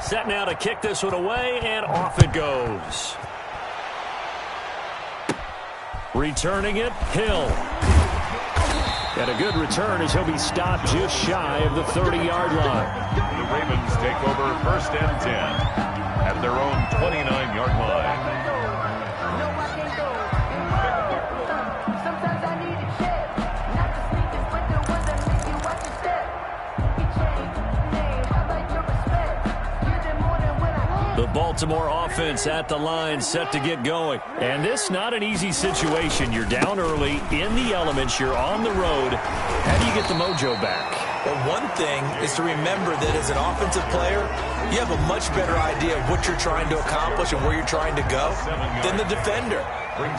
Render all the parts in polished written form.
Set now to kick this one away, and off it goes. Returning it, Hill. And a good return as he'll be stopped just shy of the 30-yard line. The Ravens take over 1st and 10 at their own 29-yard line. The Baltimore offense at the line set to get going. And this not an easy situation. You're down early, in the elements, you're on the road. How do you get the mojo back? Well, one thing is to remember that as an offensive player, you have a much better idea of what you're trying to accomplish and where you're trying to go than the defender.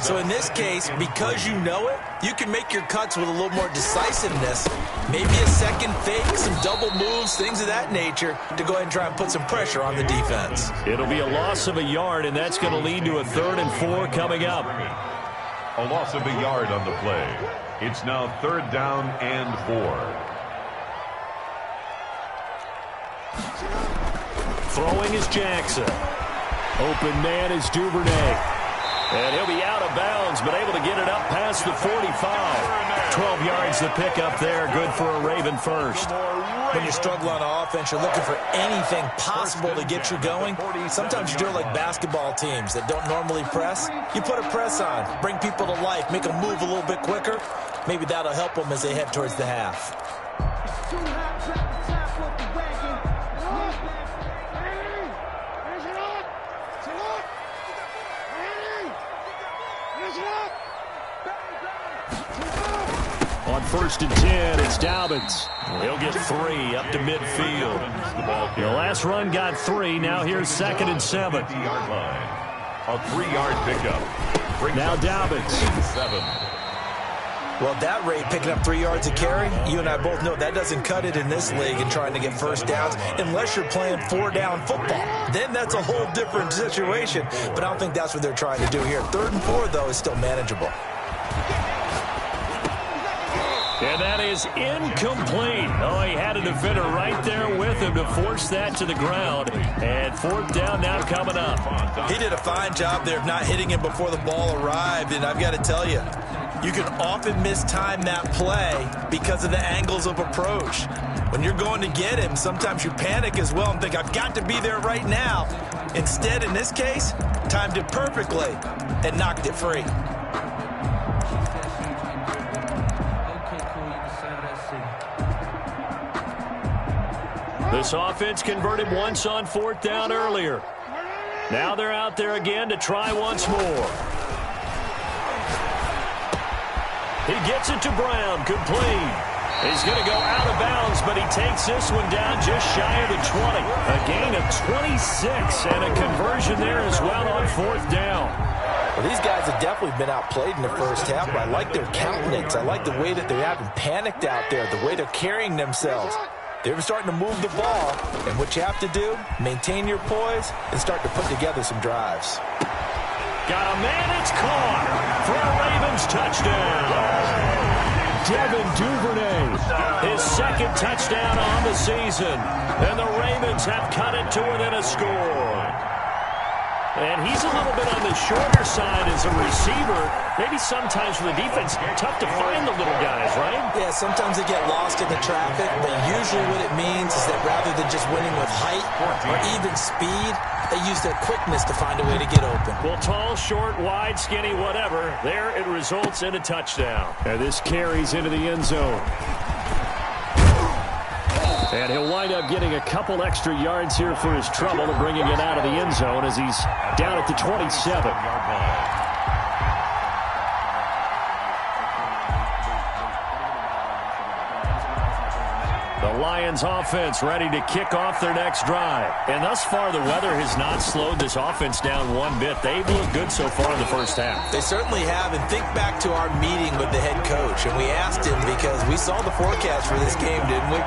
So in this case, because you know it, you can make your cuts with a little more decisiveness. Maybe a second fake, some double moves, things of that nature to go ahead and try and put some pressure on the defense. It'll be a loss of a yard, and that's going to lead to a 3rd and 4 coming up. A loss of a yard on the play. It's now 3rd down and 4. Throwing is Jackson. Open man is Duvernay. And he'll be out of bounds, but able to get it up past the 45. 12 yards to pick up there. Good for a Raven first. When you struggle on offense, you're looking for anything possible to get you going. Sometimes you do it like basketball teams that don't normally press. You put a press on, bring people to life, make them move a little bit quicker. Maybe that'll help them as they head towards the half. On 1st and 10, it's Dobbins. He'll get 3 up to midfield. The last run got 3. Now here's 2nd and 7. A 3-yard pickup. Now Dobbins. 7. Well, at that rate, picking up 3 yards a carry, you and I both know that doesn't cut it in this league and trying to get first downs unless you're playing 4-down football. Then that's a whole different situation, but I don't think that's what they're trying to do here. 3rd and 4, though, is still manageable. And that is incomplete. Oh, he had a defender right there with him to force that to the ground. And 4th down now coming up. He did a fine job there of not hitting him before the ball arrived, and I've got to tell you, you can often mistime that play because of the angles of approach. When you're going to get him, sometimes you panic as well and think, I've got to be there right now. Instead, in this case, timed it perfectly and knocked it free. This offense converted once on 4th down earlier. Now they're out there again to try once more. He gets it to Brown, complete. He's going to go out of bounds, but he takes this one down just shy of the 20. A gain of 26 and a conversion there as well on 4th down. Well, these guys have definitely been outplayed in the first half, but I like their countenance. I like the way that they haven't panicked out there, the way they're carrying themselves. They're starting to move the ball, and what you have to do, maintain your poise and start to put together some drives. Got a man, it's caught for a Ravens touchdown. Devin Duvernay, his 2nd touchdown on the season, and the Ravens have cut it to within a score. And he's a little bit on the shorter side as a receiver. Maybe sometimes for the defense, tough to find the little guys, right? Yeah, sometimes they get lost in the traffic, but usually what it means is that rather than just winning with height or even speed, they use their quickness to find a way to get open. Well, tall, short, wide, skinny, whatever, there it results in a touchdown. And this carries into the end zone. And he'll wind up getting a couple extra yards here for his trouble to bringing it out of the end zone as he's down at the 27. The Lions offense ready to kick off their next drive. And thus far, the weather has not slowed this offense down one bit. They've looked good so far in the first half. They certainly have. And think back to our meeting with the head coach. And we asked him because we saw the forecast for this game, didn't we?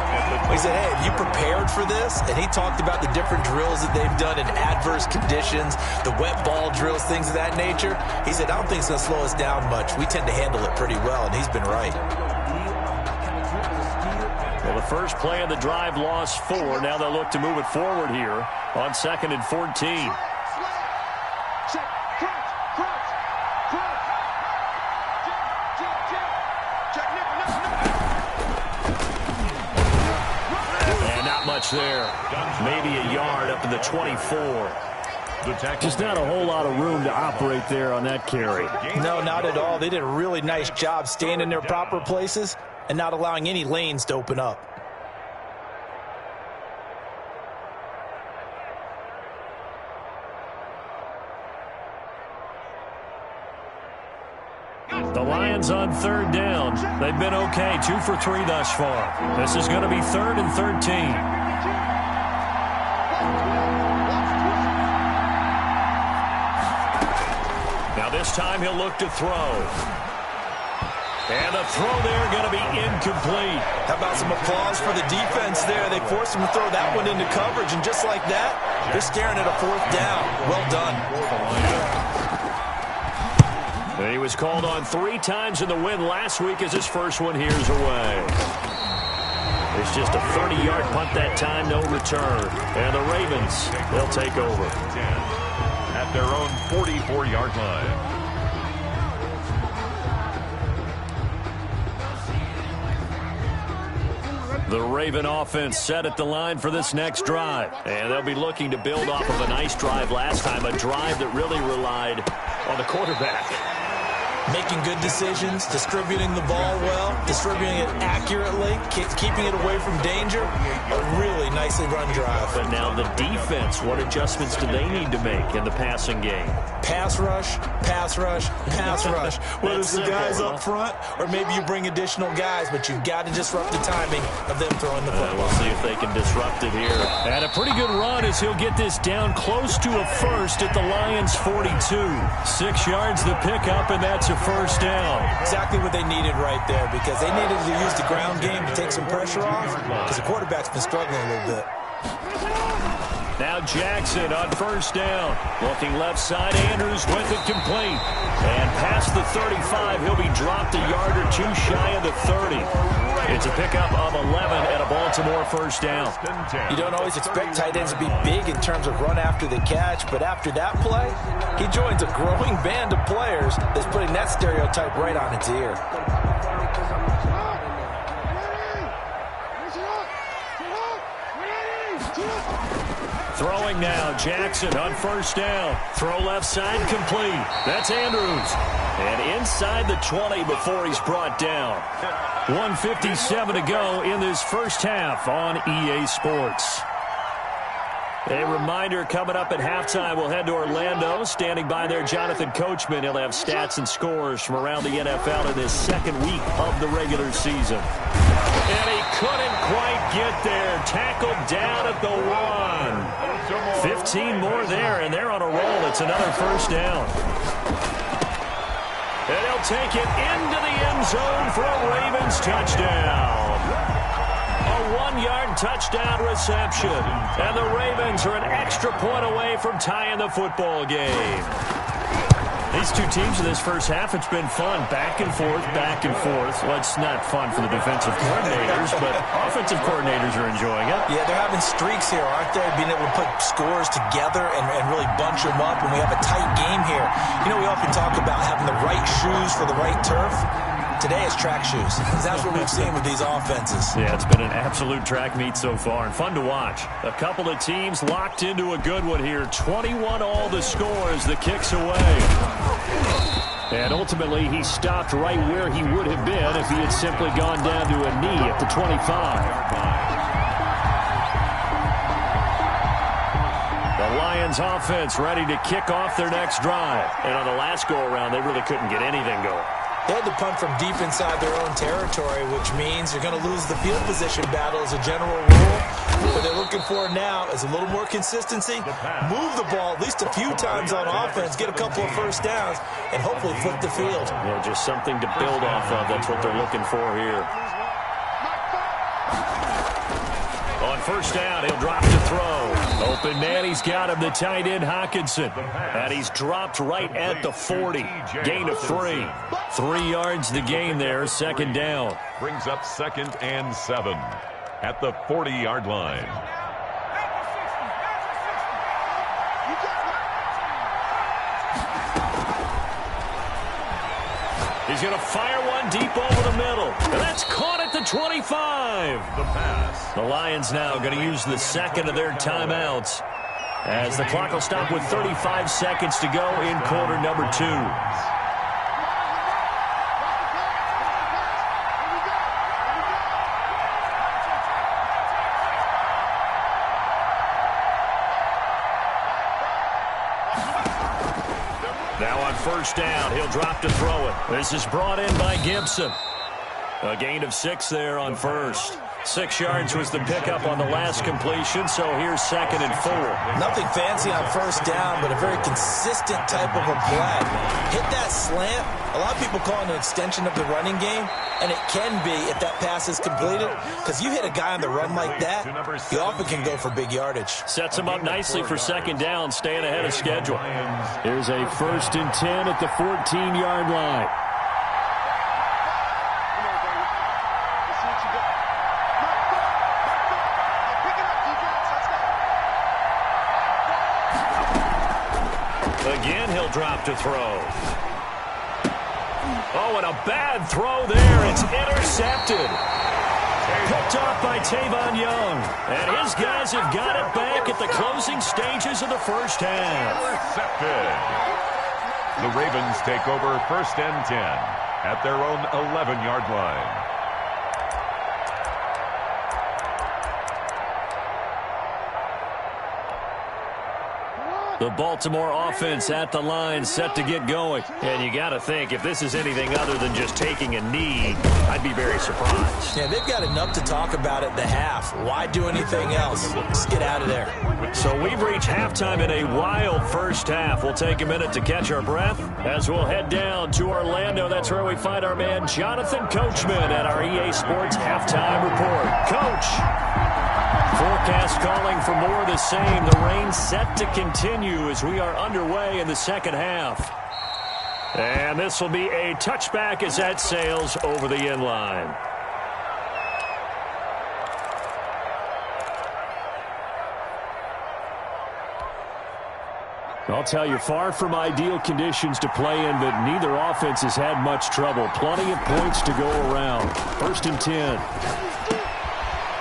We said, hey, have you prepared for this? And he talked about the different drills that they've done in adverse conditions, the wet ball drills, things of that nature. He said, I don't think it's going to slow us down much. We tend to handle it pretty well, and he's been right. Well, the first play of the drive lost 4. Now they'll look to move it forward here on 2nd and 14. And not much there. Maybe a yard up to the 24. Just not a whole lot of room to operate there on that carry. No, not at all. They did a really nice job staying in their proper places and not allowing any lanes to open up. The Lions on 3rd down. They've been okay, 2 for 3 thus far. This is going to be 3rd and 13. Now this time he'll look to throw. And the throw there going to be incomplete. How about some applause for the defense there? They forced him to throw that one into coverage, and just like that, they're staring at a 4th down. Well done. He was called on 3 times in the win last week as his first one here's away. It's just a 30-yard punt that time, no return. And the Ravens, they'll take over. At their own 44-yard line. The Raven offense set at the line for this next drive. And they'll be looking to build off of a nice drive last time, a drive that really relied on the quarterback. Making good decisions, distributing the ball well, distributing it accurately, keeping it away from danger. A really nicely run drive. But now the defense, what adjustments do they need to make in the passing game? Pass rush, pass rush, pass rush. Whether it's the guys up front or maybe you bring additional guys, but you've got to disrupt the timing of them throwing the football. We'll see if they can disrupt it here. And a pretty good run as he'll get this down close to a first at the Lions' 42. 6 yards the pickup, and that's a first down. Exactly what they needed right there, because they needed to use the ground game to take some pressure off, because the quarterback's been struggling a little bit. Now Jackson on first down. Looking left side, Andrews with it complete. And past the 35, he'll be dropped a yard or 2 shy of the 30. It's a pickup of 11 and a Baltimore first down. You don't always expect tight ends to be big in terms of run after the catch, but after that play, he joins a growing band of players that's putting that stereotype right on its ear. Throwing now, Jackson on first down. Throw left side complete. That's Andrews. And inside the 20 before he's brought down. 1:57 to go in this first half on EA Sports. A reminder, coming up at halftime, we'll head to Orlando. Standing by there, Jonathan Coachman. He'll have stats and scores from around the NFL in his 2nd week of the regular season. And he couldn't quite get there. Tackled down at the 1. 15 more there, and they're on a roll. It's another first down. And he'll take it into the end zone for a Ravens touchdown. A 1-yard touchdown reception. And the Ravens are an extra point away from tying the football game. These two teams in this first half, it's been fun. Back and forth, back and forth. Well, it's not fun for the defensive coordinators, but offensive coordinators are enjoying it. Yeah, they're having streaks here, aren't they? Being able to put scores together and really bunch them up, and we have a tight game here. You know, we often talk about having the right shoes for the right turf. Today is track shoes. That's what we've seen with these offenses. Yeah, it's been an absolute track meet so far and fun to watch. A couple of teams locked into a good one here. 21 all the score as the kick's away. And ultimately, he stopped right where he would have been if he had simply gone down to a knee at the 25. The Lions offense ready to kick off their next drive. And on the last go-around, they really couldn't get anything going. They had to punt from deep inside their own territory, which means you're going to lose the field position battle as a general rule. What they're looking for now is a little more consistency, move the ball at least a few times on offense, get a couple of first downs, and hopefully flip the field. Yeah, just something to build off of. That's what they're looking for here. On first down, he'll drop to throw. Open man, he's got him, the tight end Hawkinson. And he's dropped right at the 40. Gain of 3. 3 yards the gain there, 2nd down. Brings up 2nd and 7. at the 40-yard line. He's going to fire one deep over the middle. And that's caught at the 25. The pass. The Lions now going to use the second of their timeouts, as the clock will stop with 35 seconds to go in quarter number 2. Now on first down, he'll drop to throw it. This is brought in by Gibson. A gain of 6 there on first. 6 yards was the pickup on the last completion, so here's 2nd and 4. Nothing fancy on first down, but a very consistent type of a play. Hit that slant. A lot of people call it an extension of the running game, and it can be if that pass is completed, because you hit a guy on the run like that, he often can go for big yardage. Sets him up nicely for 2nd down, staying ahead of schedule. Here's a 1st and 10 at the 14-yard line. Again, he'll drop to throw. Oh, and a bad throw there. It's intercepted. Picked off by Tavon Young. And his guys have got it back at the closing stages of the first half. Intercepted. The Ravens take over 1st and 10 at their own 11-yard line. The Baltimore offense at the line, set to get going. And you got to think, if this is anything other than just taking a knee, I'd be very surprised. Yeah, they've got enough to talk about at the half. Why do anything else? Just get out of there. So we've reached halftime in a wild first half. We'll take a minute to catch our breath as we'll head down to Orlando. That's where we find our man Jonathan Coachman at our EA Sports Halftime Report. Coach! Forecast calling for more of the same. The rain set to continue as we are underway in the second half. And this will be a touchback as that sails over the end line. I'll tell you, far from ideal conditions to play in, but neither offense has had much trouble. Plenty of points to go around. 1st and 10.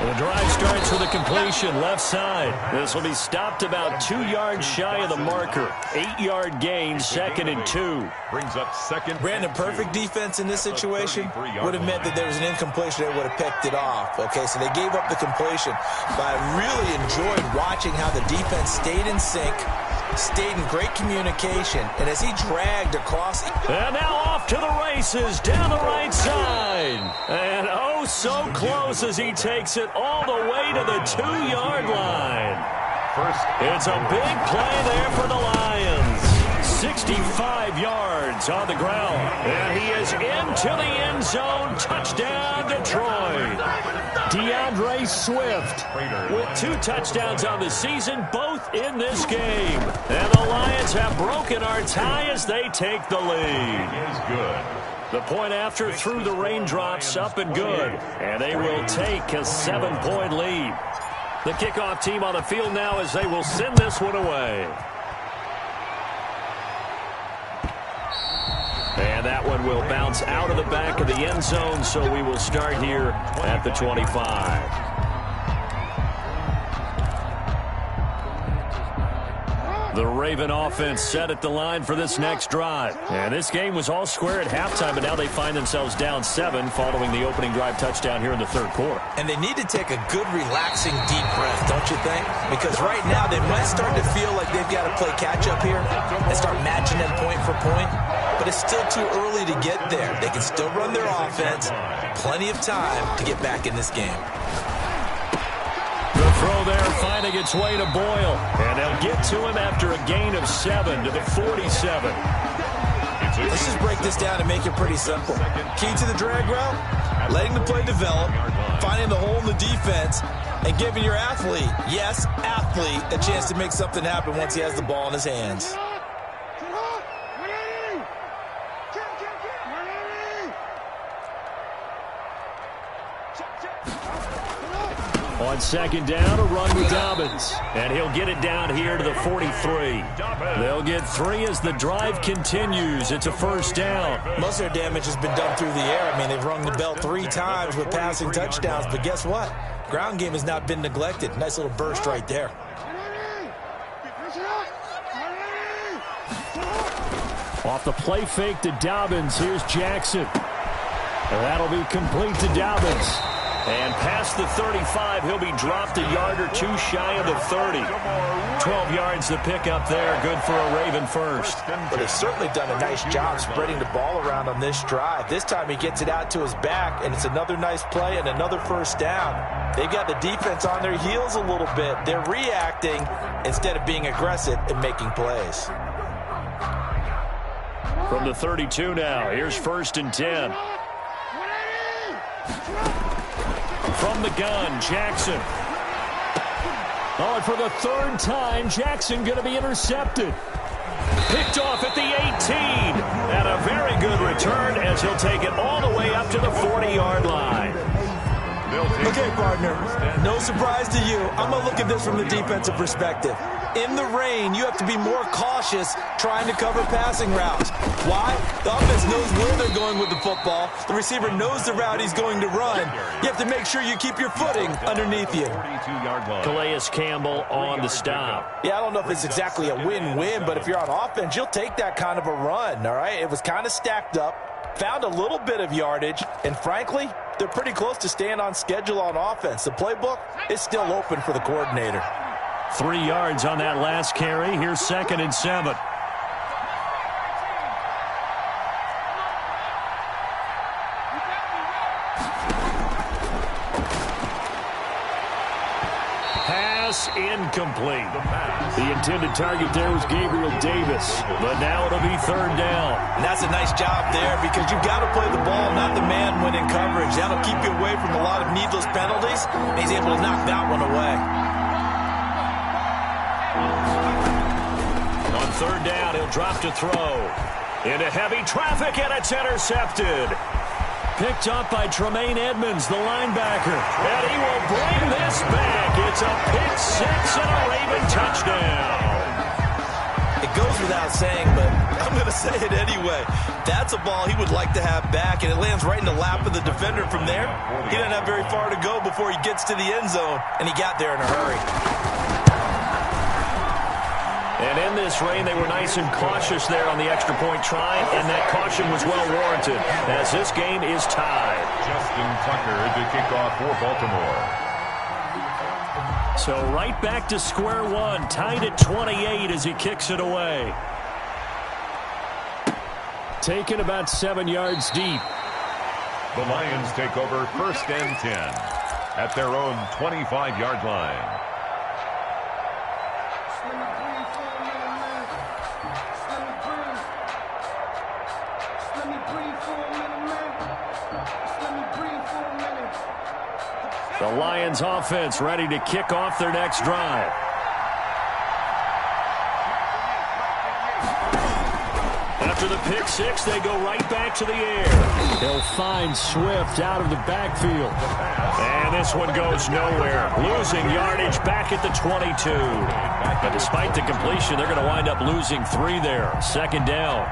The drive starts with a completion left side. This will be stopped about 2 yards shy of the marker. 8-yard gain, 2nd and 2. Brings up 2nd. Brandon, perfect defense in this situation would have meant that there was an incompletion. They would have picked it off. Okay, so they gave up the completion. But I really enjoyed watching how the defense stayed in sync, stayed in great communication, and as he dragged across. And now off to the races down the right side. And oh, so close as he takes it all the way to the 2-yard line. It's a big play there for the Lions. 65 yards on the ground. And he is into the end zone. Touchdown, Detroit. DeAndre Swift with 2 touchdowns on the season, both in this game. And the Lions have broken our tie as they take the lead. Is good. The point after through the raindrops, up and good. And they will take a 7-point lead. The kickoff team on the field now as they will send this one away. And that one will bounce out of the back of the end zone, so we will start here at the 25. The Raven offense set at the line for this next drive. And this game was all square at halftime, but now they find themselves down 7 following the opening drive touchdown here in the 3rd quarter. And they need to take a good, relaxing, deep breath, don't you think? Because right now they might start to feel like they've got to play catch-up here and start matching them point for point. But it's still too early to get there. They can still run their offense. Plenty of time to get back in this game. The throw there finding its way to Boyle. And they'll get to him after a gain of 7 to the 47. Let's just break this down and make it pretty simple. Key to the drag route, letting the play develop, finding the hole in the defense, and giving your athlete, yes, athlete, a chance to make something happen once he has the ball in his hands. On second down, a run with Dobbins. And he'll get it down here to the 43. They'll get 3 as the drive continues. It's a first down. Most of their damage has been done through the air. I mean, they've rung the bell 3 times with passing touchdowns. But guess what? Ground game has not been neglected. Nice little burst right there. Off the play fake to Dobbins. Here's Jackson. That'll be complete to Dobbins. And past the 35, he'll be dropped a yard or 2 shy of the 30. 12 yards to pick up there. Good for a Raven first. But they've certainly done a nice job spreading the ball around on this drive. This time he gets it out to his back, and it's another nice play and another first down. They've got the defense on their heels a little bit. They're reacting instead of being aggressive and making plays. From the 32 now, here's 1st and 10. From the gun, Jackson. Oh, and for the 3rd time, Jackson going to be intercepted. Picked off at the 18. And a very good return as he'll take it all the way up to the 40-yard line. Okay, partner, no surprise to you. I'm going to look at this from the defensive perspective. In the rain, you have to be more cautious trying to cover passing routes. Why? The offense knows where they're going with the football. The receiver knows the route he's going to run. You have to make sure you keep your footing underneath you. Calais Campbell on the stop. Yeah, I don't know if it's exactly a win-win, but if you're on offense, you'll take that kind of a run, all right? It was kind of stacked up, found a little bit of yardage, and frankly, they're pretty close to staying on schedule on offense. The playbook is still open for the coordinator. 3 yards on that last carry. Here's 2nd and 7. Pass incomplete. The intended target there was Gabriel Davis, but now it'll be 3rd down. And that's a nice job there because you've got to play the ball, not the man when in coverage. That'll keep you away from a lot of needless penalties, and he's able to knock that one away. On 3rd down, he'll drop to throw. Into heavy traffic, and it's intercepted. Picked up by Tremaine Edmonds, the linebacker. And he will bring this back. It's a pick 6 and a Raven touchdown. It goes without saying, but I'm going to say it anyway. That's a ball he would like to have back, and it lands right in the lap of the defender from there. He doesn't have very far to go before he gets to the end zone, and he got there in a hurry. And in this rain, they were nice and cautious there on the extra point try, and that caution was well warranted as this game is tied. Justin Tucker to kick off for Baltimore. So right back to square one, tied at 28 as he kicks it away. Taken about 7 yards deep. The Lions take over 1st and 10 at their own 25-yard line. The Lions offense ready to kick off their next drive. After the pick 6, they go right back to the air. He'll find Swift out of the backfield. And this one goes nowhere. Losing yardage back at the 22. But despite the completion, they're going to wind up losing 3 there. 2nd down.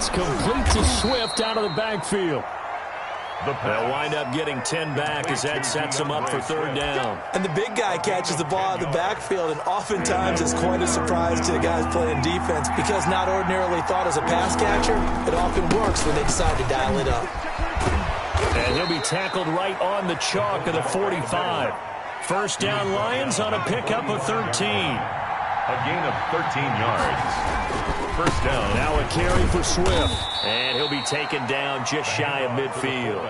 Complete to Swift out of the backfield. They'll wind up getting 10 back as that sets them up for 3rd down. And the big guy catches the ball out of the backfield, and oftentimes it's quite a surprise to the guys playing defense because not ordinarily thought as a pass catcher, it often works when they decide to dial it up. And he'll be tackled right on the chalk of the 45. 1st down Lions on a pickup of 13. A gain of 13 yards. 1st down. Now a carry for Swift. And he'll be taken down just shy of midfield.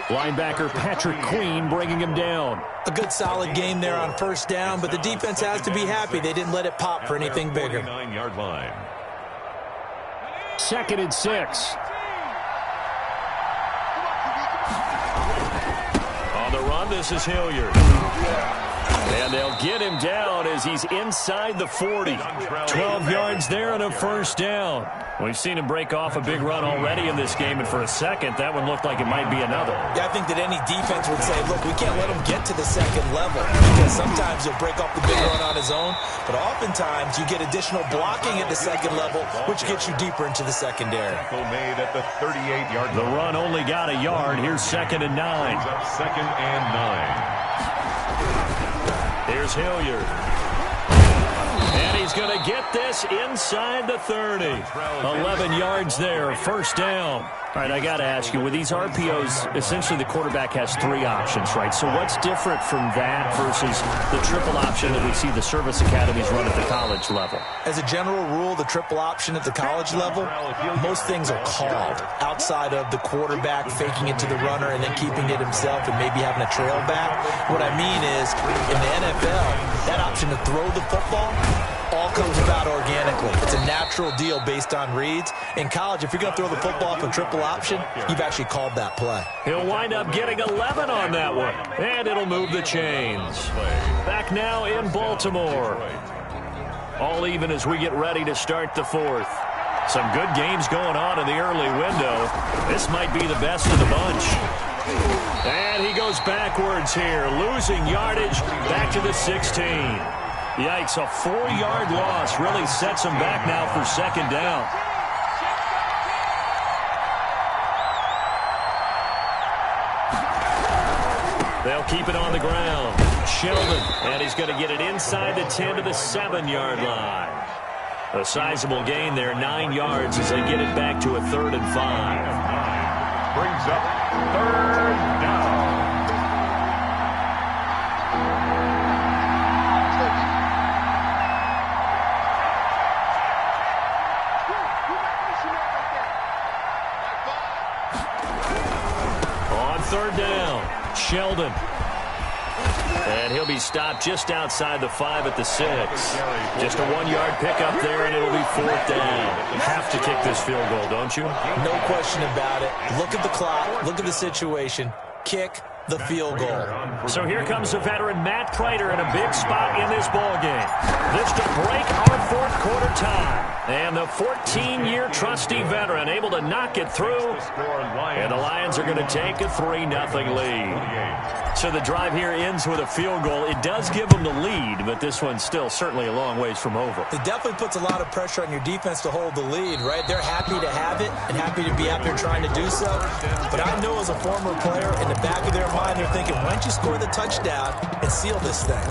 Linebacker Patrick Queen bringing him down. A good solid game there on 1st down, but the defense has to be happy they didn't let it pop for anything bigger. 49-yard line. 2nd and 6. On the run, this is Hilliard. And they'll get him down as he's inside the 40. 12 yards there and a first down. We've seen him break off a big run already in this game, and for a second, that one looked like it might be another. Yeah, I think that any defense would say, look, we can't let him get to the second level, because sometimes he'll break off the big run on his own, but oftentimes you get additional blocking at the second level, which gets you deeper into the secondary. Made at the 38-yard line. The run only got a yard. Here's 2nd and 9. 2nd and 9. Here's Hilliard. And he's going to get this inside the 30. 11 yards there, first down. All right, I got to ask you, with these RPOs, essentially the quarterback has 3 options, right? So what's different from that versus the triple option that we see the service academies run at the college level? As a general rule, the triple option at the college level, most things are called outside of the quarterback faking it to the runner and then keeping it himself and maybe having a trail back. What I mean is, in the NFL, that option to throw the football all comes about organically. It's a natural deal based on reads. In college, if you're going to throw the football off a triple option, you've actually called that play. He'll wind up getting 11 on that one, and it'll move the chains. Back now in Baltimore. All even as we get ready to start the 4th. Some good games going on in the early window. This might be the best of the bunch. And he goes backwards here, losing yardage back to the 16. Yikes, a 4-yard loss really sets him back now for 2nd down. They'll keep it on the ground. Sheldon, and he's going to get it inside the 10 to the 7-yard line. A sizable gain there, 9 yards as they get it back to a 3rd and 5. Brings up 3rd down. On 3rd down, Sheldon. And he'll be stopped just outside the 5 at the 6. Just a 1-yard pickup there, and it'll be 4th down. Have to kick this field goal, don't you? No question about it. Look at the clock. Look at the situation. Kick the field goal. So here comes the veteran Matt Prater in a big spot in this ball game. This to break our 4th quarter tie. And the 14-year trusty veteran able to knock it through. And the Lions are going to take a 3-0 lead. So the drive here ends with a field goal. It does give them the lead, but this one's still certainly a long ways from over. It definitely puts a lot of pressure on your defense to hold the lead, right? They're happy to have it and happy to be out there trying to do so. But I know as a former player, in the back of their mind, they're thinking, why don't you score the touchdown and seal this thing?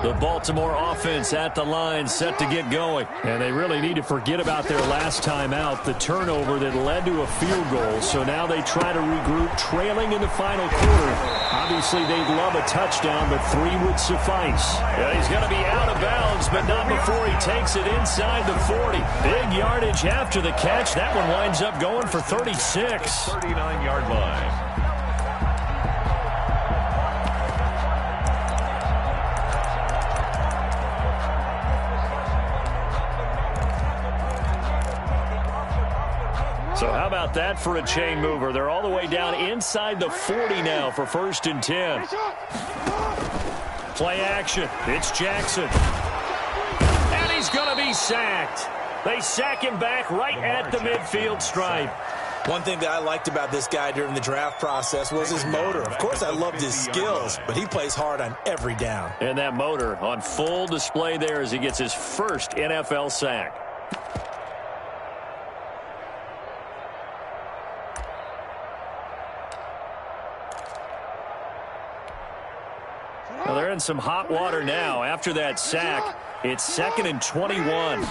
The Baltimore offense at the line set to get going. And they really need to forget about their last time out, the turnover that led to a field goal. So now they try to regroup, trailing in the final quarter. Obviously, they'd love a touchdown, but 3 would suffice. Yeah, he's going to be out of bounds, but not before he takes it inside the 40. Big yardage after the catch. That one winds up going for 36. 39-yard line. So how about that for a chain mover? They're all the way down inside the 40 now for 1st and 10. Play action. It's Jackson. And he's going to be sacked. They sack him back right at the midfield stripe. One thing that I liked about this guy during the draft process was his motor. Of course, I loved his skills, but he plays hard on every down. And that motor on full display there as he gets his first NFL sack. Well, they're in some hot water now. After that sack, it's 2nd and 21.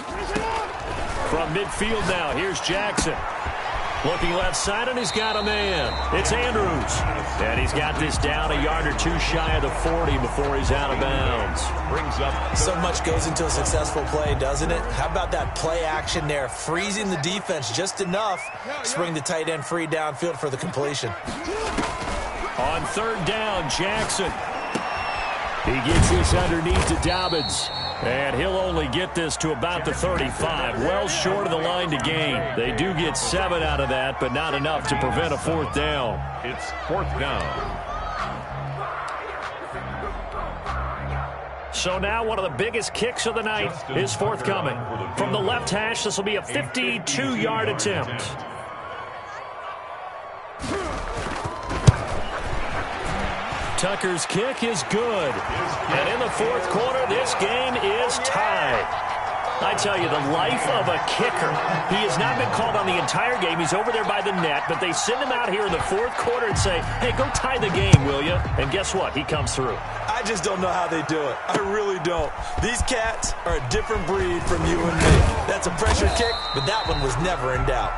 From midfield now, here's Jackson. Looking left side, and he's got a man. It's Andrews. And he's got this down a yard or two shy of the 40 before he's out of bounds. Brings up. So much goes into a successful play, doesn't it? How about that play action there, freezing the defense just enough to bring the tight end free downfield for the completion. On third down, Jackson. He gets this underneath to Dobbins. And he'll only get this to about the 35, well short of the line to gain. They do get 7 out of that, but not enough to prevent a fourth down. It's fourth down. So now one of the biggest kicks of the night is forthcoming. From the left hash, this will be a 52-yard attempt. Tucker's kick is good. And in the fourth quarter, this game is tied. I tell you, the life of a kicker. He has not been called on the entire game. He's over there by the net, but they send him out here in the fourth quarter and say, hey, go tie the game, will you? And guess what? He comes through. I just don't know how they do it. I really don't. These cats are a different breed from you and me. That's a pressure kick, but that one was never in doubt.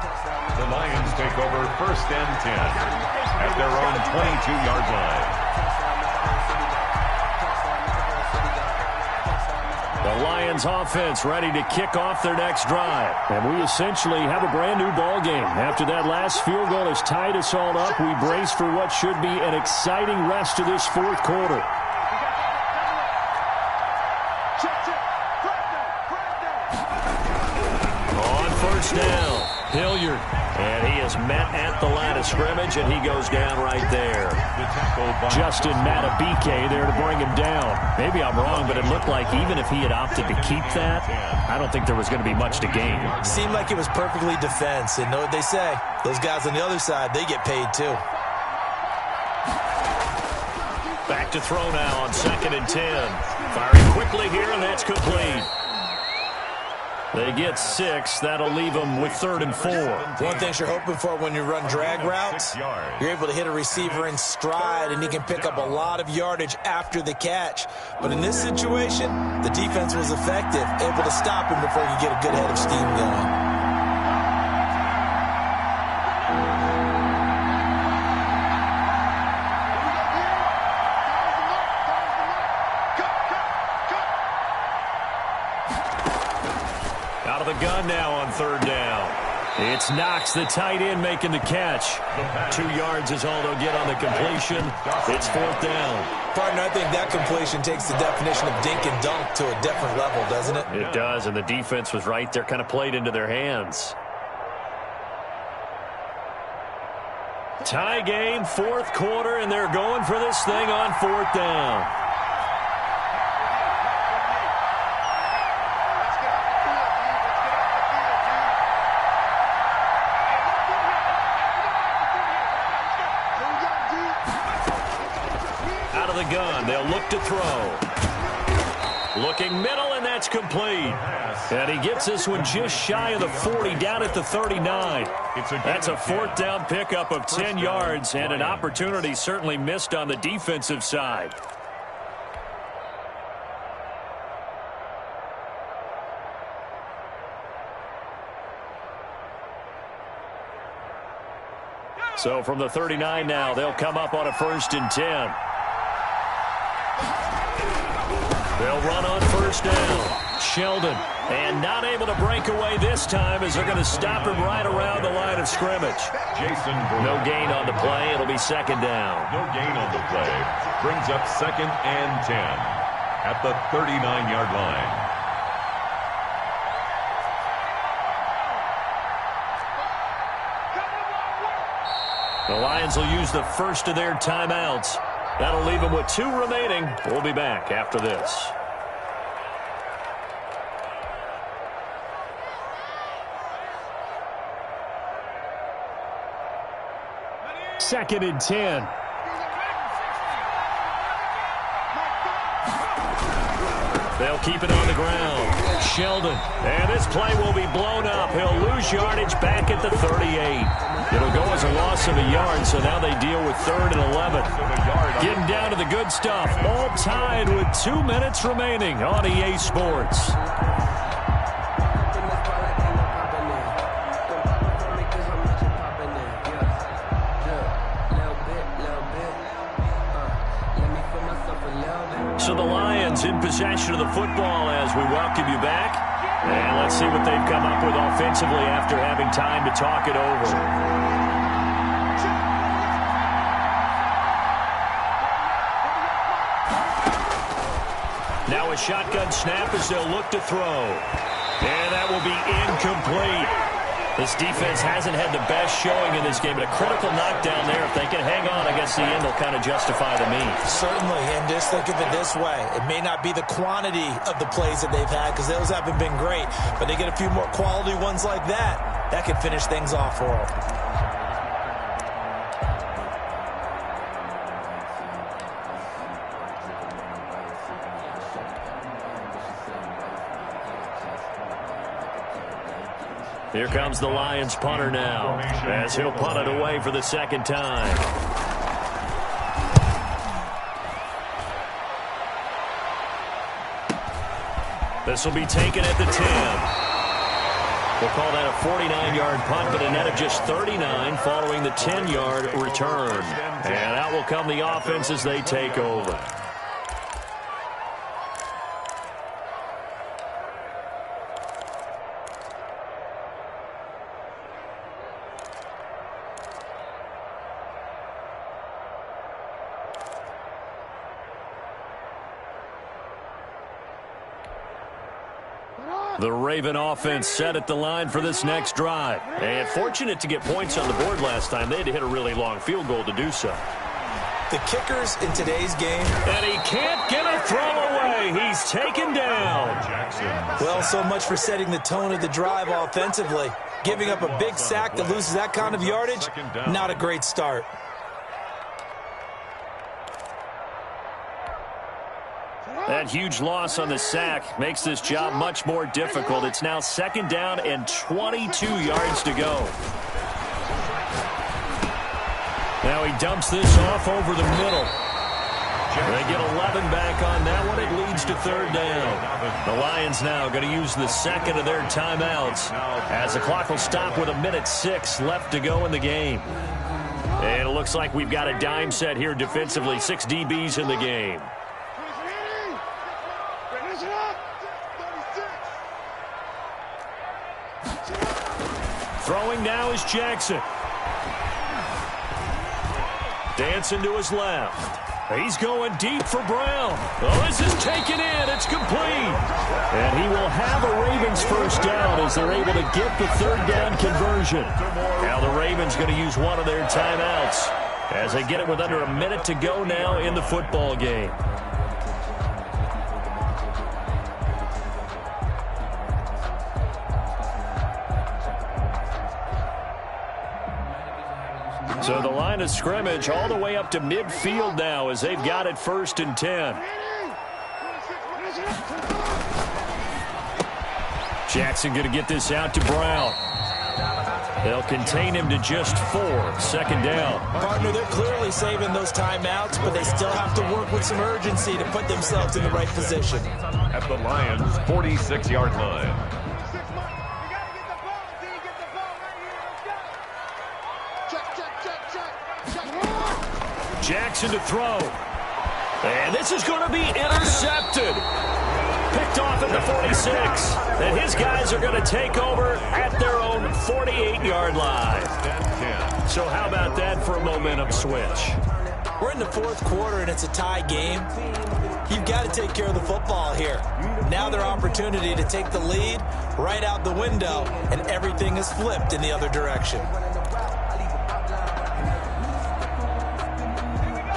The Lions take over first and 10 at their own 22-yard line. The Lions offense ready to kick off their next drive. And we essentially have a brand new ball game. After that last field goal has tied us all up, we brace for what should be an exciting rest of this fourth quarter. On first down, Hilliard. And he is met at the line of scrimmage, and he goes down right there. Justin Matabike there to bring him down. Maybe I'm wrong, but it looked like even if he had opted to keep that, I don't think there was going to be much to gain. Seemed like it was perfectly defense. And know what they say? Those guys on the other side, they get paid too. Back to throw now on 2nd and 10. Firing quickly here, and that's complete. They get 6. That'll leave them with 3rd and 4. One thing you're hoping for when you run drag routes, you're able to hit a receiver in stride, and he can pick up a lot of yardage after the catch. But in this situation, the defense was effective, able to stop him before he could get a good head of steam going. The gun now on 3rd down. It's Knox, the tight end, making the catch. 2 yards is all they'll get on the completion. It's 4th down. Partner, I think that completion takes the definition of dink and dunk to a different level, doesn't it? It does, and the defense was right there, kind of played into their hands. Tie game, 4th quarter, and they're going for this thing on 4th down. The gun. They'll look to throw. Looking middle, and that's complete. And he gets this one just shy of the 40, down at the 39. That's a 4th down pickup of 10 yards, and an opportunity certainly missed on the defensive side. So from the 39 now, they'll come up on a 1st and 10. They'll run on 1st down. Sheldon, and not able to break away this time as they're going to stop him right around the line of scrimmage. No gain on the play. It'll be 2nd down. No gain on the play. Brings up 2nd and 10 at the 39-yard line. The Lions will use the first of their timeouts. That'll leave them with 2 remaining. We'll be back after this. Second and 10. They'll keep it on the ground. Sheldon, and this play will be blown up. He'll lose yardage back at the 38. It'll go as a loss of a yard, so now they deal with 3rd and 11. Getting down to the good stuff. All tied with 2 minutes remaining on EA Sports. So the Lions in possession of the football as we welcome you back. And let's see what they've come up with offensively after having time to talk it over. Now a shotgun snap as they'll look to throw. And that will be incomplete. This defense hasn't had the best showing in this game, but a critical knockdown there. If they can hang on, I guess the end will kind of justify the means. Certainly, and just think of it this way. It may not be the quantity of the plays that they've had because those haven't been great, but they get a few more quality ones like that. That could finish things off for them. Here comes the Lions punter now, as he'll punt it away for the second time. This will be taken at the 10. We'll call that a 49-yard punt, but a net of just 39 following the 10-yard return. And out will come the offense as they take over. The Raven offense set at the line for this next drive. And fortunate to get points on the board last time. They had to hit a really long field goal to do so. The kickers in today's game. And he can't get a throw away. He's taken down. Well, so much for setting the tone of the drive offensively. Giving up a big sack that loses that kind of yardage, not a great start. That huge loss on the sack makes this job much more difficult. It's now second down and 22 yards to go. Now he dumps this off over the middle. They get 11 back on that one. It leads to third down. The Lions now going to use the second of their timeouts as the clock will stop with 1:06 left to go in the game. And it looks like we've got a dime set here defensively. 6 DBs in the game. Throwing now is Jackson. Dancing to his left. He's going deep for Brown. Oh, this is taken in. It's complete. And he will have a Ravens first down as they're able to get the third down conversion. Now the Ravens going to use one of their timeouts as they get it with under a minute to go now in the football game. So the line of scrimmage all the way up to midfield now as they've got it 1st and 10. Jackson going to get this out to Brown. They'll contain him to just 4. 2nd down. Partner, they're clearly saving those timeouts, but they still have to work with some urgency to put themselves in the right position. At the Lions' 46-yard line. Jackson to throw. And this is going to be intercepted. Picked off at the 46. And his guys are going to take over at their own 48-yard line. So how about that for a momentum switch? We're in the 4th quarter, and it's a tie game. You've got to take care of the football here. Now their opportunity to take the lead right out the window, and everything is flipped in the other direction.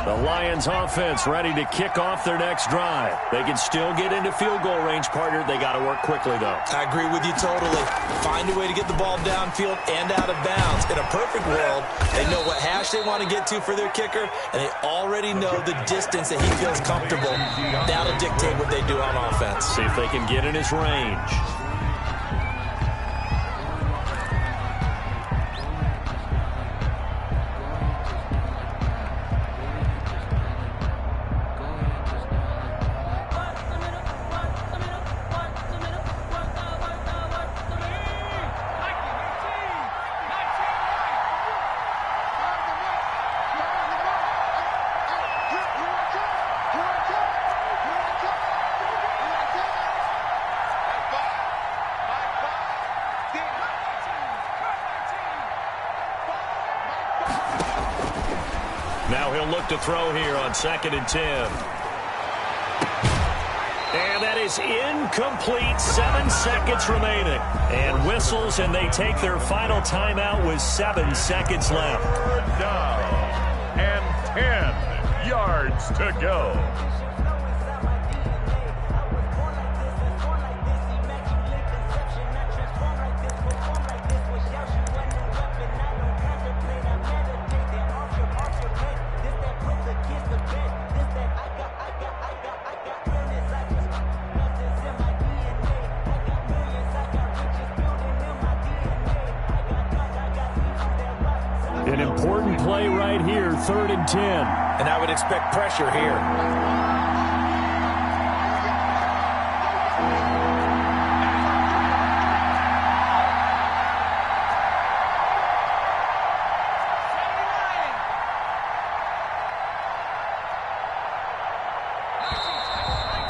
The Lions offense ready to kick off their next drive. They can still get into field goal range, partner. They got to work quickly, though. I agree with you totally. Find a way to get the ball downfield and out of bounds. In a perfect world, they know what hash they want to get to for their kicker, and they already know the distance that he feels comfortable. That'll dictate what they do on offense. See if they can get in his range. Now he'll look to throw here on 2nd and 10. And that is incomplete. 7 seconds remaining. And whistles, and they take their final timeout with 7 seconds left. Third down and 10 yards to go. An important play right here, 3rd and 10. And I would expect pressure here.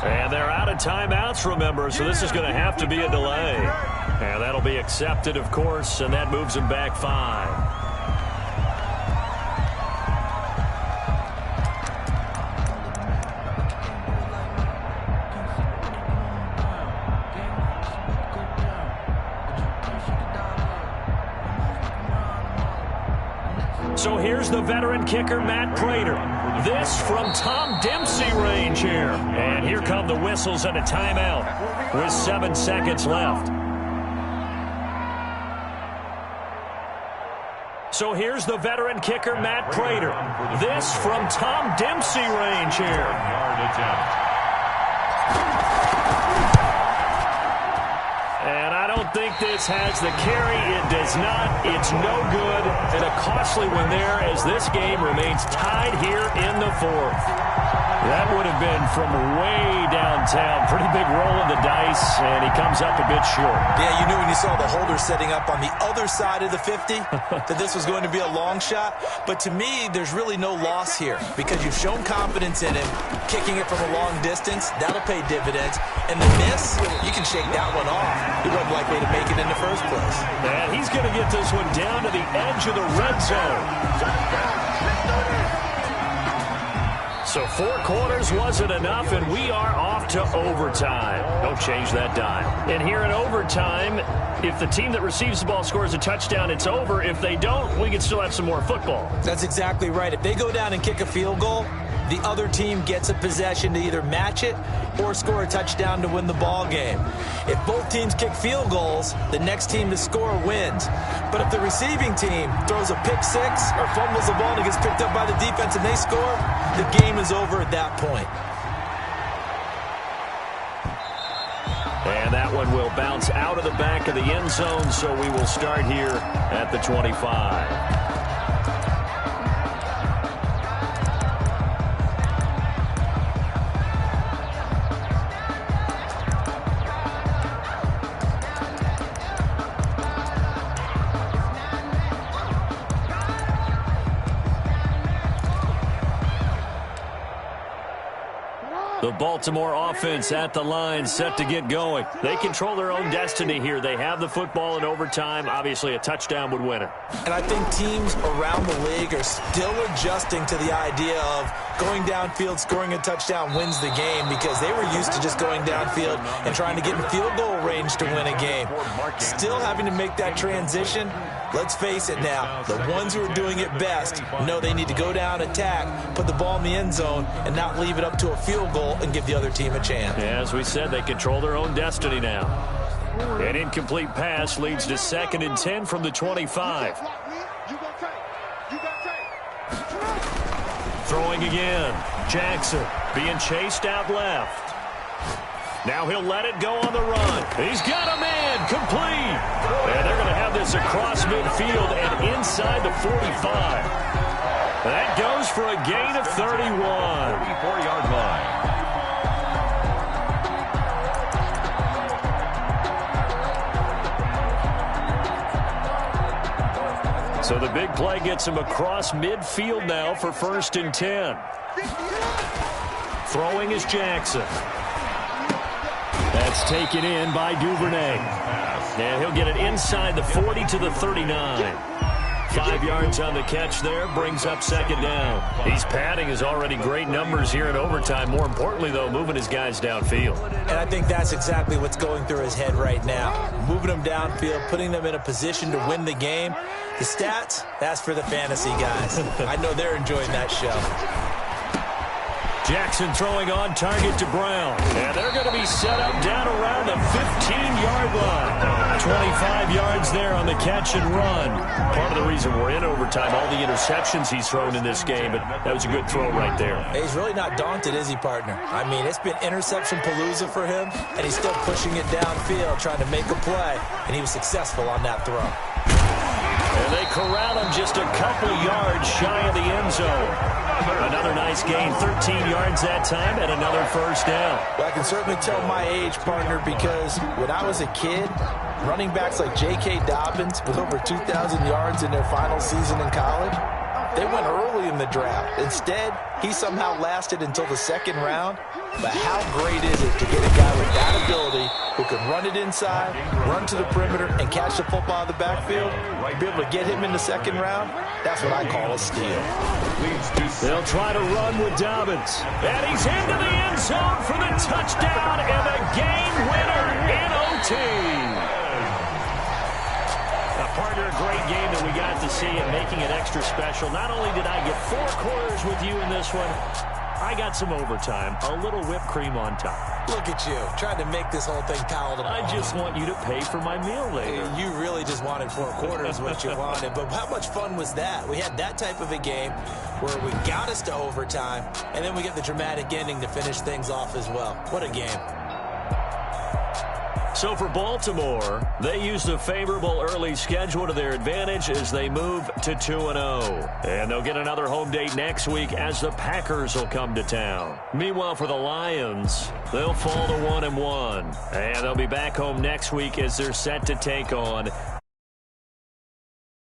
And they're out of timeouts, remember, so this is going to have to be a delay. And that'll be accepted, of course, and that moves them back 5. So here's the veteran kicker, Matt Prater. This from Tom Dempsey range here. And here come the whistles and a timeout with 7 seconds left. So here's the veteran kicker, Matt Prater. This from Tom Dempsey range here. And I don't think this has the carry. It does not. It's no good. And a costly one there as this game remains tied here in the 4th. That would have been from way downtown. Pretty big roll of the dice, and he comes up a bit short. Yeah, you knew when you saw the holder setting up on the other side of the 50 that this was going to be a long shot. But to me, there's really no loss here because you've shown confidence in him. Kicking it from a long distance, that'll pay dividends. And the miss, you can shake that one off. He wasn't likely to make it in the first place. And he's going to get this one down to the edge of the red zone. So 4 quarters wasn't enough, and we are off to overtime. Don't change that dime. And here in overtime, if the team that receives the ball scores a touchdown, it's over. If they don't, we can still have some more football. That's exactly right. If they go down and kick a field goal, the other team gets a possession to either match it or score a touchdown to win the ball game. If both teams kick field goals, the next team to score wins. But if the receiving team throws a pick 6 or fumbles the ball and it gets picked up by the defense and they score, the game is over at that point. And that one will bounce out of the back of the end zone, so we will start here at the 25. The Baltimore offense at the line, set to get going. They control their own destiny here. They have the football in overtime. Obviously, a touchdown would win it. And I think teams around the league are still adjusting to the idea of going downfield, scoring a touchdown wins the game because they were used to just going downfield and trying to get in field goal range to win a game. Still having to make that transition. Let's face it now, the ones who are doing it best know they need to go down, attack, put the ball in the end zone, and not leave it up to a field goal and give the other team a chance. Yeah, as we said, they control their own destiny now. An incomplete pass leads to 2nd and 10 from the 25. Throwing again. Jackson being chased out left. Now he'll let it go on the run. He's got a man, complete. And they're going to have this across midfield and inside the 45. That goes for a gain of 31. 34-yard line. So the big play gets him across midfield now for 1st and 10. Throwing is Jackson. That's taken in by Duvernay. And he'll get it inside the 40 to the 39. 5 yards on the catch there, brings up second down. He's padding his already great numbers here in overtime. More importantly, though, moving his guys downfield. And I think that's exactly what's going through his head right now. Moving them downfield, putting them in a position to win the game. The stats, that's for the fantasy guys. I know they're enjoying that show. Jackson throwing on target to Brown. And they're going to be set up down around the 15-yard line. 25 yards there on the catch and run. Part of the reason we're in overtime, all the interceptions he's thrown in this game, but that was a good throw right there. Hey, he's really not daunted, is he, partner? I mean, it's been interception palooza for him, and he's still pushing it downfield, trying to make a play, and he was successful on that throw. And they corral him just a couple yards shy of the end zone. Another nice gain, 13 yards that time, and another first down. Well, I can certainly tell my age, partner, because when I was a kid, running backs like J.K. Dobbins with over 2,000 yards in their final season in college, they went early in the draft. Instead, he somehow lasted until the second round. But how great is it to get a guy with that ability who can run it inside, run to the perimeter, and catch the football in the backfield? Be able to get him in the second round? That's what I call a steal. They'll try to run with Dobbins. And he's into the end zone for the touchdown and the game winner in OT. Partner, a great game that we got to see and making it extra special. Not only did I get 4 quarters with you in this one, I got some overtime, a little whipped cream on top. Look at you, trying to make this whole thing palatable. I just want you to pay for my meal later. You really just wanted 4 quarters, what you wanted. But how much fun was that? We had that type of a game where we got us to overtime, and then we get the dramatic ending to finish things off as well. What a game. So for Baltimore, they used a favorable early schedule to their advantage as they move to 2-0. And they'll get another home date next week as the Packers will come to town. Meanwhile, for the Lions, they'll fall to 1-1. And they'll be back home next week as they're set to take on